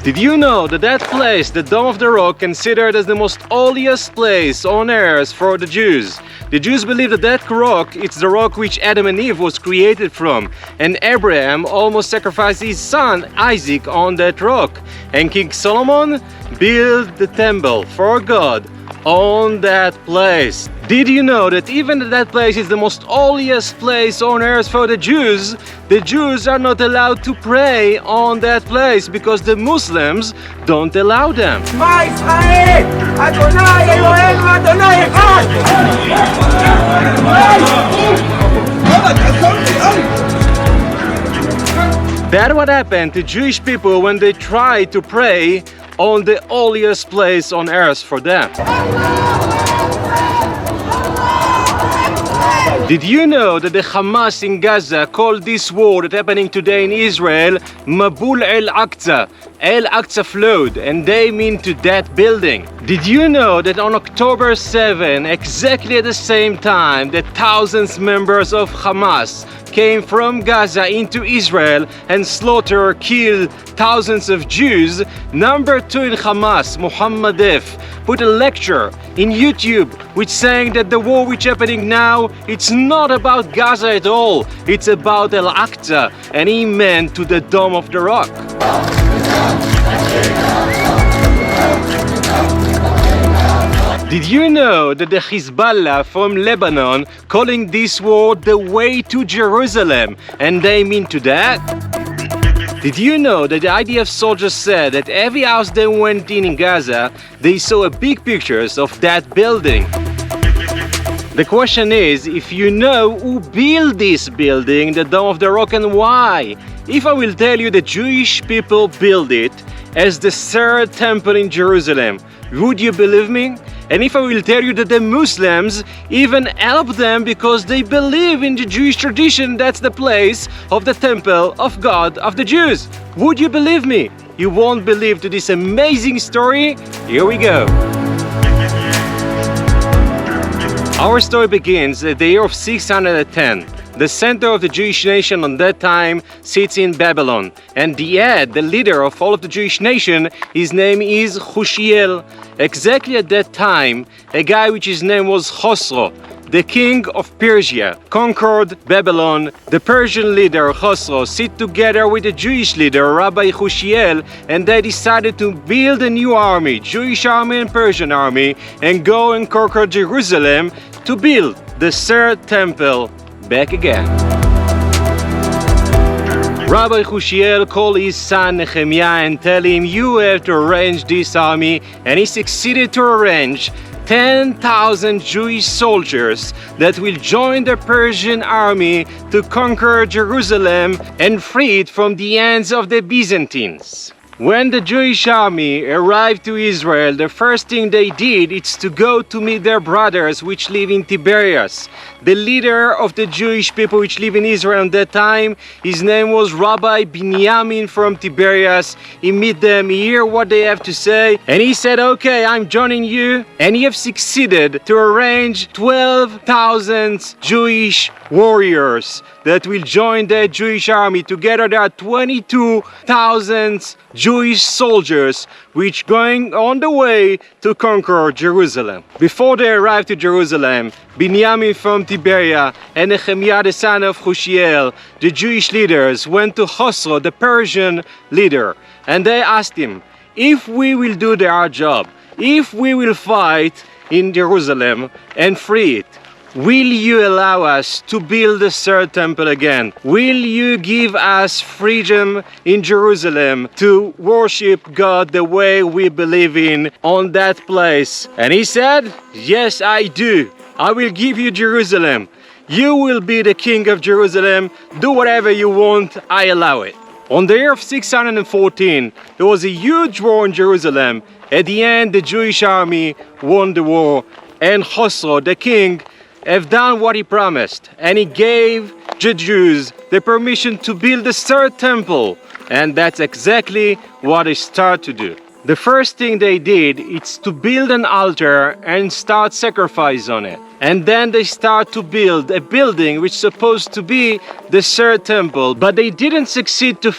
Did you know that that place, the Dome of the Rock, considered as the most holiest place on earth for the Jews? The Jews believe that that rock, it's the rock which Adam and Eve was created from, and Abraham almost sacrificed his son Isaac on that rock. And King Solomon built the temple for God on that place. Did you know that even though that place is the most holiest place on earth for the Jews are not allowed to pray on that place because the Muslims don't allow them? שמע ישראל, אדוני אלוהינו אדוני אחד. That's what happened to Jewish people when they tried to pray on the holiest place on earth for them. Did you know that the Hamas in Gaza called this war that's happening today in Israel Mabul el-Aqsa, El-Aqsa flood, and they mean to that building? Did you know that on October 7, exactly at the same time that thousands members of Hamas came from Gaza into Israel and slaughtered, killed thousands of Jews, number 2 in Hamas, Mohammed Def, put a lecture in YouTube which saying that the war which happening now, it's not about Gaza at all, it's about Al-Aqsa, and he meant to the Dome of the Rock. Did you know that the Hezbollah from Lebanon calling this war the way to Jerusalem, and they mean to that? Did you know that the IDF soldiers said that every house they went in Gaza, they saw big pictures of that building? The question is, if you know who built this building, the Dome of the Rock, and why? If I will tell you the Jewish people built it as the third temple in Jerusalem, would you believe me? And if I will tell you that the Muslims even help them because they believe in the Jewish tradition, that's the place of the temple of God of the Jews, would you believe me? You won't believe to this amazing story? Here we go. Our story begins at the year of 610. The center of the Jewish nation on that time sits in Babylon, and the head, the leader of all of the Jewish nation, his name is Hushiel. Exactly at that time, a guy which his name was Khosrow, the king of Persia, conquered Babylon. The Persian leader Khosrow sit together with the Jewish leader Rabbi Hushiel, and they decided to build a new army, Jewish army and Persian army, and go and conquer Jerusalem to build the third temple back again. Rabbi Hushiel called his son Nehemiah and tell him, you have to arrange this army, and he succeeded to arrange 10,000 Jewish soldiers that will join the Persian army to conquer Jerusalem and free it from the hands of the Byzantines. When the Jewish army arrived to Israel, the first thing they did is to go to meet their brothers which live in Tiberias. The leader of the Jewish people which live in Israel at that time, his name was Rabbi Binyamin from Tiberias. He meet them, he hear what they have to say, and he said, okay, I'm joining you. And he have succeeded to arrange 12,000 Jewish warriors that will join the Jewish army. Together there are 22,000 Jewish soldiers which going on the way to conquer Jerusalem. Before they arrived to Jerusalem, Binyamin from Tiberia and Nehemiah the son of Hushiel, the Jewish leaders, went to Khosrow, the Persian leader, and they asked him, if we will do our job, if we will fight in Jerusalem and free it, will you allow us to build the third temple again? Will you give us freedom in Jerusalem to worship God the way we believe in on that place? And he said, yes, I do. I will give you Jerusalem. You will be the king of Jerusalem. Do whatever you want. I allow it. On the year of 614, there was a huge war in Jerusalem. At the end, the Jewish army won the war, and Khosrow, the king, have done what he promised, and he gave the Jews the permission to build the third temple, and that's exactly what they start to do. The first thing they did is to build an altar and start sacrifice on it. And then they start to build a building which is supposed to be the third temple. But they didn't succeed to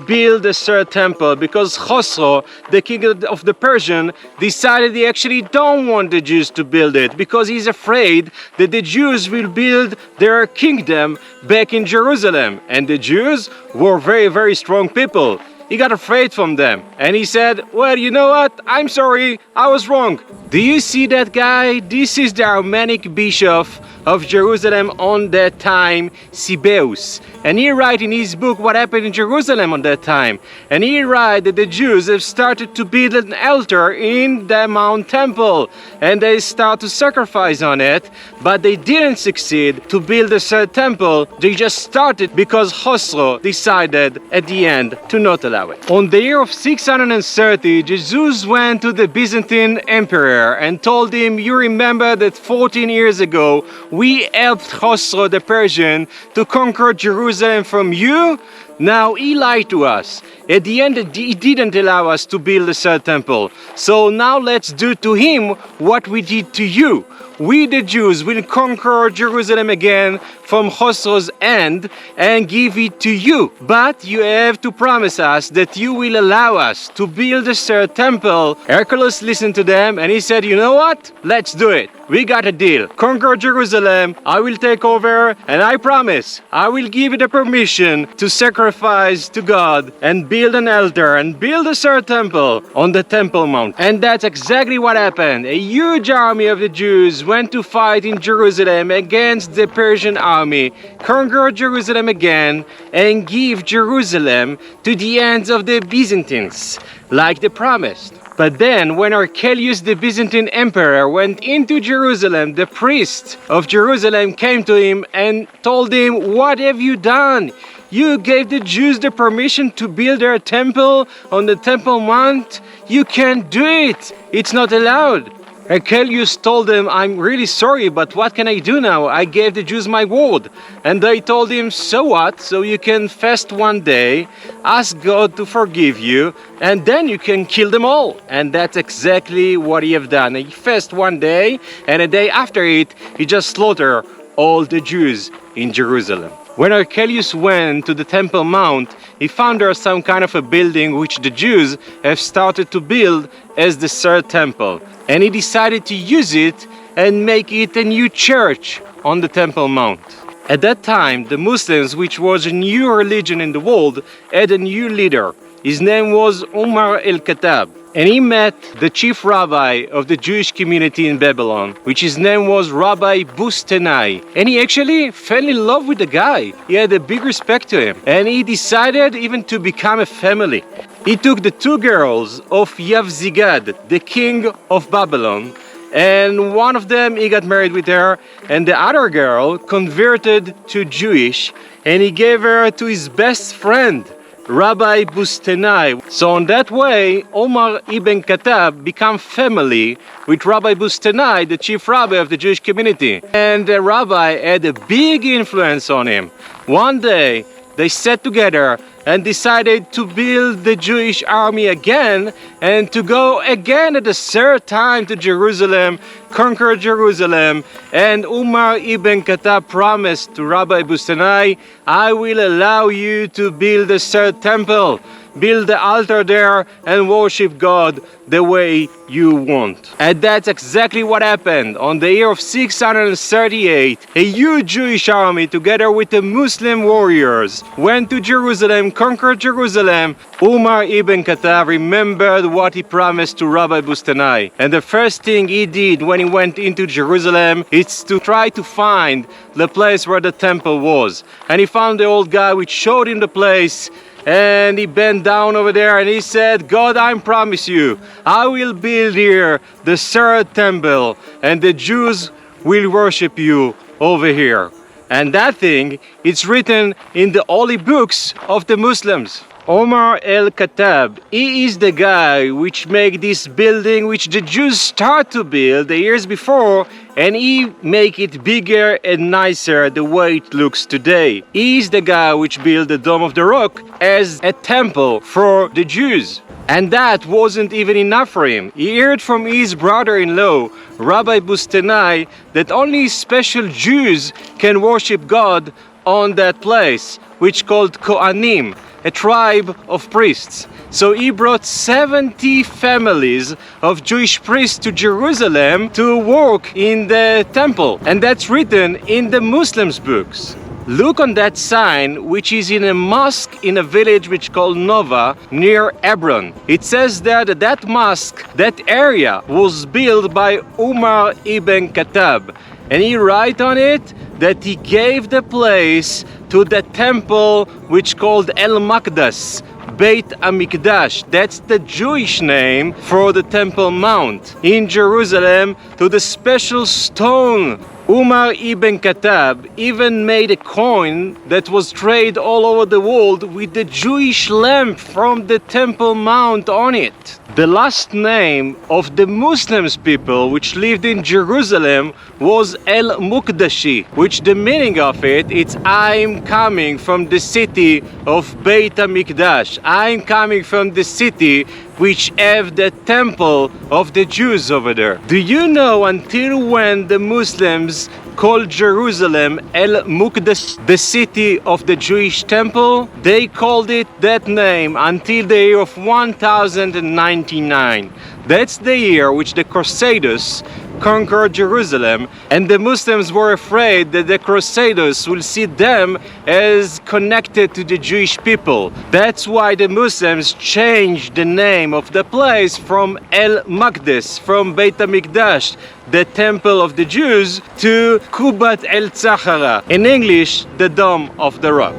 build the third temple because Khosrow, the king of the Persian, decided he actually don't want the Jews to build it because he's afraid that the Jews will build their kingdom back in Jerusalem. And the Jews were very, very strong people. He got afraid from them and he said, well, you know what? I'm sorry, I was wrong. Do you see that guy? This is the Armenic bishop of Jerusalem on that time, Sibeus. And he writes in his book what happened in Jerusalem on that time. And he writes that the Jews have started to build an altar in the Mount Temple. And they start to sacrifice on it, but they didn't succeed to build the third temple. They just started because Khosrow decided at the end to not allow it. On the year of 630, Jesus went to the Byzantine emperor and told him, you remember that 14 years ago we helped Khosrow the Persian to conquer Jerusalem from you? Now he lied to us. At the end he didn't allow us to build the third temple. So now let's do to him what we did to you. We the Jews will conquer Jerusalem again from Khosrow's hand and give it to you. But you have to promise us that you will allow us to build the third temple. Hercules listened to them and he said, you know what? Let's do it. We got a deal. Conquer Jerusalem, I will take over, and I promise I will give you the permission to sacrifice to God and build an altar and build a third temple on the Temple Mount. And that's exactly what happened. A huge army of the Jews went to fight in Jerusalem against the Persian army, conquer Jerusalem again, and give Jerusalem to the hands of the Byzantines, like they promised. But then, when Archelaus, the Byzantine emperor, went into Jerusalem, the priest of Jerusalem came to him and told him, what have you done? You gave the Jews the permission to build their temple on the Temple Mount. You can't do it. It's not allowed. Archelaus told them, I'm really sorry, but what can I do now? I gave the Jews my word. And they told him, so what? So you can fast one day, ask God to forgive you, and then you can kill them all. And that's exactly what he have done. He fasted one day, and a day after it, he just slaughtered all the Jews in Jerusalem. When Archelaus went to the Temple Mount, he found there some kind of a building which the Jews have started to build as the third temple. And he decided to use it and make it a new church on the Temple Mount. At that time, the Muslims, which was a new religion in the world, had a new leader. His name was Umar el-Khattab. And he met the chief rabbi of the Jewish community in Babylon, which his name was Rabbi Bustenai. And he actually fell in love with the guy. He had a big respect to him. And he decided even to become a family. He took the two girls of Yavzigad, the king of Babylon, and one of them he got married with her, and the other girl converted to Jewish, and he gave her to his best friend, Rabbi Bustenai. So in that way, Omar ibn Khattab became family with Rabbi Bustenai, the chief rabbi of the Jewish community. And the rabbi had a big influence on him. One day, they sat together and decided to build the Jewish army again and to go again at the third time to Jerusalem, conquer Jerusalem. And Umar ibn Khattab promised to Rabbi Bustenai, I will allow you to build the third temple, build the altar there and worship God the way you want. And that's exactly what happened. On the year of 638, a huge Jewish army together with the Muslim warriors went to Jerusalem, conquered Jerusalem. Umar ibn Khattab remembered what he promised to Rabbi Bustenai. And the first thing he did when he went into Jerusalem is to try to find the place where the temple was. And he found the old guy which showed him the place. And he bent down over there and he said, God, I promise you, I will build here the third temple and the Jews will worship you over here. And that thing, it's written in the holy books of the Muslims. Omar El-Khattab, he is the guy which make this building which the Jews start to build the years before, and he make it bigger and nicer the way it looks today. He is the guy which built the Dome of the Rock as a temple for the Jews. And that wasn't even enough for him. He heard from his brother-in-law, Rabbi Bustanai, that only special Jews can worship God on that place, which called Kohanim, a tribe of priests. So he brought 70 families of Jewish priests to Jerusalem to work in the temple. And that's written in the Muslims' books. Look on that sign, which is in a mosque in a village which called Nova near Hebron. It says there that that mosque, that area, was built by Umar ibn Khattab. And he write on it that he gave the place to the temple which called El Makdas, Beit HaMikdash. That's the Jewish name for the Temple Mount in Jerusalem, to the special stone. Umar ibn Khattab even made a coin that was traded all over the world with the Jewish lamp from the Temple Mount on it. The last name of the Muslims people which lived in Jerusalem was El-Mukdashi, which the meaning of it is I'm coming from the city of Beit HaMikdash. I'm coming from the city which have the temple of the Jews over there. Do you know until when the Muslims called Jerusalem El-Mukdash, the city of the Jewish temple? They called it that name until the year of 1099. That's the year which the Crusaders conquered Jerusalem, and the Muslims were afraid that the Crusaders will see them as connected to the Jewish people. That's why the Muslims changed the name of the place from El Makdas, from Beit HaMikdash, the temple of the Jews, to Kubat El Tzahara, in English, the Dome of the Rock.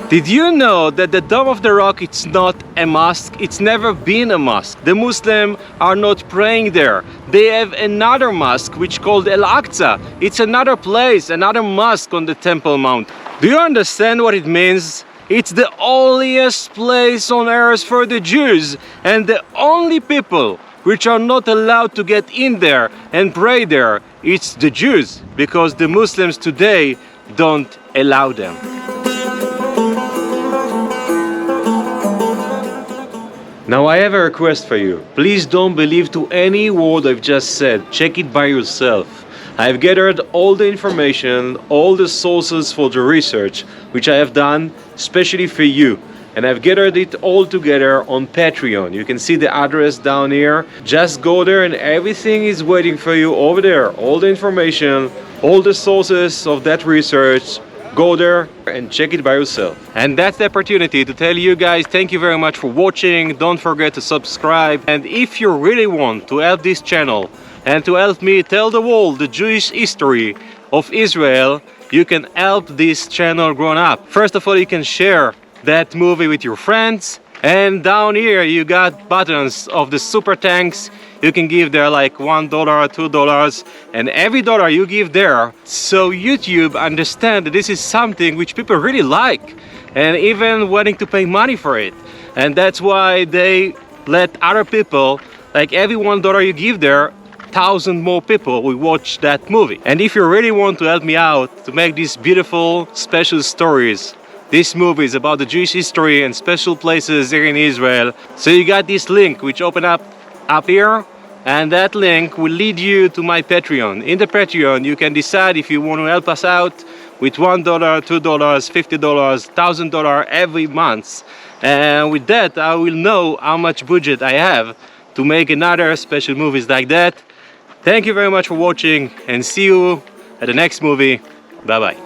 Did you know that the Dome of the Rock, it's not a mosque? It's never been a mosque. The Muslims are not praying there. They have another mosque which called Al-Aqsa. It's another place, another mosque on the Temple Mount. Do you understand what it means? It's the holiest place on earth for the Jews, and the only people which are not allowed to get in there and pray there, it's the Jews, because the Muslims today don't allow them. Now I have a request for you. Please don't believe to any word I've just said. Check it by yourself. I've gathered all the information, all the sources for the research, which I have done especially for you. And I've gathered it all together on Patreon. You can see the address down here. Just go there and everything is waiting for you over there. All the information, all the sources of that research. Go there and check it by yourself. And that's the opportunity to tell you guys thank you very much for watching. Don't forget to subscribe. And if you really want to help this channel and to help me tell the world the Jewish history of Israel, you can help this channel grow up. First of all, you can share that movie with your friends. And down here you got buttons of the super thanks. You can give there like $1, $2, and every dollar you give there, so YouTube understand that this is something which people really like, and even wanting to pay money for it. And that's why they let other people, like every $1 you give there, 1,000 more people will watch that movie. And if you really want to help me out to make these beautiful special stories, this movie is about the Jewish history and special places here in Israel. So you got this link which open up here, and that link will lead you to my Patreon. In the Patreon you can decide if you want to help us out with $1, $2, $50, $1,000 every month. And with that I will know how much budget I have to make another special movies like that. Thank you very much for watching, and see you at the next movie. Bye bye.